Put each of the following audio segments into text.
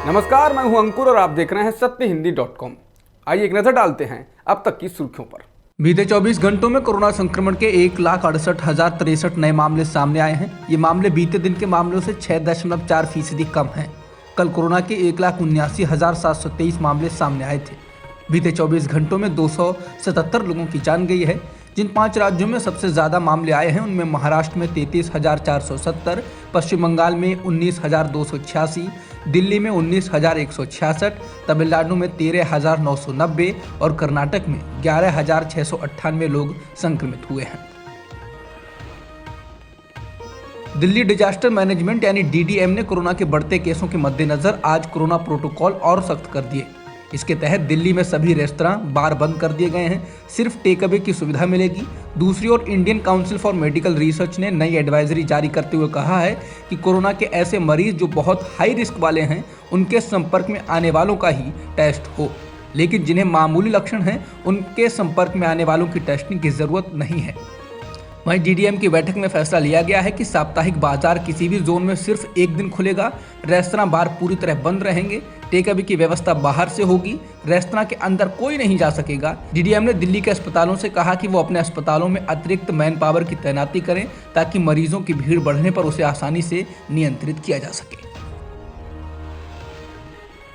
नमस्कार, मैं हूं अंकुर और आप देख रहे हैं सत्यहिंदी.com। आइए एक नजर डालते हैं अब तक की सुर्खियों पर। बीते 24 घंटों में कोरोना संक्रमण के 1,68,063 नए मामले सामने आए हैं। ये मामले बीते दिन के मामलों से 6.4% कम हैं। कल कोरोना के 1,79,723 मामले सामने आए थे। बीते 24 घंटों में 277 लोगों की जान गई है। जिन 5 राज्यों में सबसे ज़्यादा मामले आए हैं उनमें महाराष्ट्र में 33,470, पश्चिम बंगाल में 19,286, दिल्ली में 19,166, तमिलनाडु में 13,990 और कर्नाटक में 11,698 लोग संक्रमित हुए हैं। दिल्ली डिजास्टर मैनेजमेंट यानी डीडीएम ने कोरोना के बढ़ते केसों के मद्देनजर आज कोरोना प्रोटोकॉल और सख्त कर दिए। इसके तहत दिल्ली में सभी रेस्तरां, बार बंद कर दिए गए हैं। सिर्फ टेक अवे की सुविधा मिलेगी। दूसरी ओर Indian council for medical research ने नई एडवाइजरी जारी करते हुए कहा है कि कोरोना के ऐसे मरीज जो बहुत हाई रिस्क वाले हैं उनके संपर्क में आने वालों का ही टेस्ट हो, लेकिन जिन्हें मामूली लक्षण हैं उनके संपर्क में आने वालों की टेस्टिंग की जरूरत नहीं है। वहीं डीडीएम की बैठक में फैसला लिया गया है कि साप्ताहिक बाजार किसी भी जोन में सिर्फ एक दिन खुलेगा। रेस्तरां, बार पूरी तरह बंद रहेंगे। टेक अवे की व्यवस्था बाहर से होगी। रेस्तरां के अंदर कोई नहीं जा सकेगा। डीडीएम ने दिल्ली के अस्पतालों से कहा कि वो अपने अस्पतालों में अतिरिक्त मैन पावर की तैनाती करें ताकि मरीजों की भीड़ बढ़ने पर उसे आसानी से नियंत्रित किया जा सके।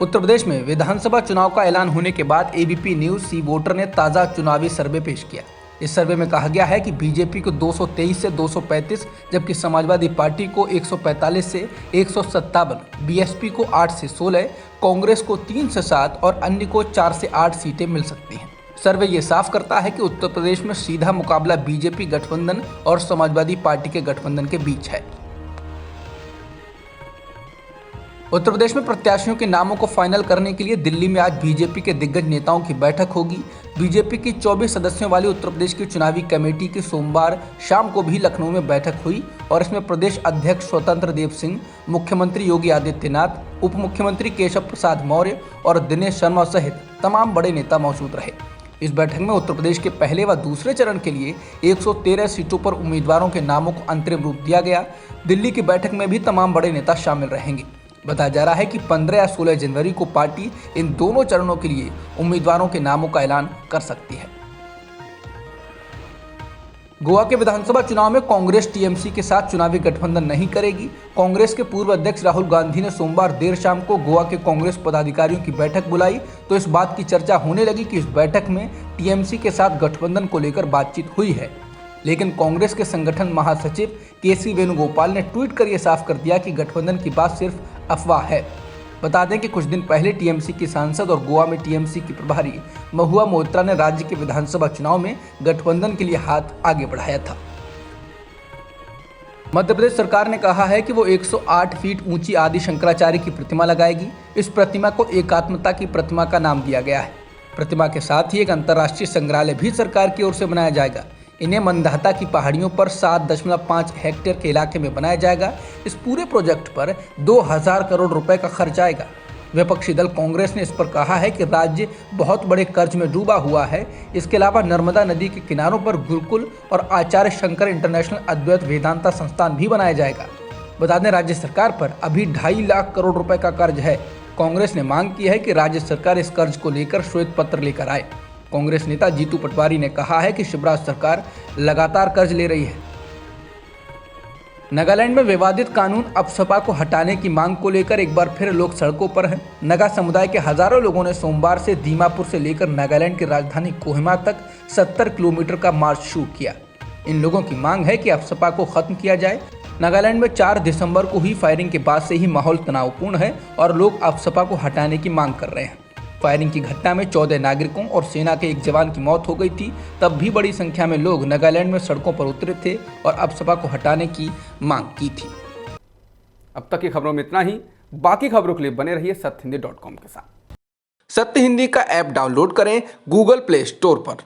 उत्तर प्रदेश में विधानसभा चुनाव का ऐलान होने के बाद एबीपी न्यूज सी वोटर ने ताज़ा चुनावी सर्वे पेश किया। इस सर्वे में कहा गया है कि बीजेपी को 223 से 235, जबकि समाजवादी पार्टी को 145 से 157, बीएसपी को 8 से 16, कांग्रेस को 3 से 7 और अन्य को 4 से 8 सीटें मिल सकती हैं। सर्वे ये साफ करता है कि उत्तर प्रदेश में सीधा मुकाबला बीजेपी गठबंधन और समाजवादी पार्टी के गठबंधन के बीच है। उत्तर प्रदेश में प्रत्याशियों के नामों को फाइनल करने के लिए दिल्ली में आज बीजेपी के दिग्गज नेताओं की बैठक होगी। बीजेपी की 24 सदस्यों वाली उत्तर प्रदेश की चुनावी कमेटी की सोमवार शाम को भी लखनऊ में बैठक हुई और इसमें प्रदेश अध्यक्ष स्वतंत्र देव सिंह, मुख्यमंत्री योगी आदित्यनाथ, उप मुख्यमंत्री केशव प्रसाद मौर्य और दिनेश शर्मा सहित तमाम बड़े नेता मौजूद रहे। इस बैठक में उत्तर प्रदेश के पहले व दूसरे चरण के लिए 113 सीटों पर उम्मीदवारों के नामों को अंतरिम रूप दिया गया। दिल्ली की बैठक में भी तमाम बड़े नेता शामिल रहेंगे। बताया जा रहा है कि 15 या 16 जनवरी को पार्टी इन दोनों चरणों के लिए उम्मीदवारों के नामों का ऐलान कर सकती है। गोवा के विधानसभा चुनाव में कांग्रेस टीएमसी के साथ चुनावी गठबंधन नहीं करेगी। कांग्रेस के पूर्व अध्यक्ष राहुल गांधी ने सोमवार देर शाम को गोवा के कांग्रेस पदाधिकारियों की बैठक बुलाई तो इस बात की चर्चा होने लगी कि इस बैठक में टीएमसी के साथ गठबंधन को लेकर बातचीत हुई है, लेकिन कांग्रेस के संगठन महासचिव केसी वेणुगोपाल ने ट्वीट कर यह साफ कर दिया कि गठबंधन की बात सिर्फ अफवाह है। बता दें कि कुछ दिन पहले टीएमसी की सांसद और गोवा में टीएमसी की प्रभारी महुआ मोइत्रा ने राज्य के विधानसभा चुनाव में गठबंधन के लिए हाथ आगे बढ़ाया था। मध्य प्रदेश सरकार ने कहा है कि वो 108 फीट ऊंची आदि शंकराचार्य की प्रतिमा लगाएगी। इस प्रतिमा को एकात्मता की प्रतिमा का नाम दिया गया है। प्रतिमा के साथ ही एक अंतर्राष्ट्रीय संग्रहालय भी सरकार की ओर से बनाया जाएगा। इन्हें मंदाता की पहाड़ियों पर 7.5 हेक्टेयर के इलाके में बनाया जाएगा। इस पूरे प्रोजेक्ट पर 2000 करोड़ रुपए का खर्च आएगा। विपक्षी दल कांग्रेस ने इस पर कहा है कि राज्य बहुत बड़े कर्ज में डूबा हुआ है। इसके अलावा नर्मदा नदी के किनारों पर गुरुकुल और आचार्य शंकर इंटरनेशनल अद्वैत वेदांता संस्थान भी बनाया जाएगा। बता दें, राज्य सरकार पर अभी 2.5 लाख करोड़ रुपए का कर्ज है। कांग्रेस ने मांग की है कि राज्य सरकार इस कर्ज को लेकर श्वेत पत्र लेकर आए। कांग्रेस नेता जीतू पटवारी ने कहा है कि शिवराज सरकार लगातार कर्ज ले रही है। नागालैंड में विवादित कानून अफसपा को हटाने की मांग को लेकर एक बार फिर लोग सड़कों पर हैं। नगा समुदाय के हजारों लोगों ने सोमवार से दीमापुर से लेकर नागालैंड की राजधानी कोहिमा तक 70 किलोमीटर का मार्च शुरू किया। इन लोगों की मांग है कि अफसपा को खत्म किया जाए। नागालैंड में 4 दिसंबर को हुई फायरिंग के बाद से ही माहौल तनावपूर्ण है और लोग अफसपा को हटाने की मांग कर रहे हैं। फायरिंग की घटना में 14 नागरिकों और सेना के एक जवान की मौत हो गई थी। तब भी बड़ी संख्या में लोग नागालैंड में सड़कों पर उतरे थे और अफसपा को हटाने की मांग की थी। अब तक की खबरों में इतना ही। बाकी खबरों के लिए बने रहिए सत्यहिंदी.com के साथ। सत्य हिंदी का ऐप डाउनलोड करें गूगल प्ले स्टोर पर।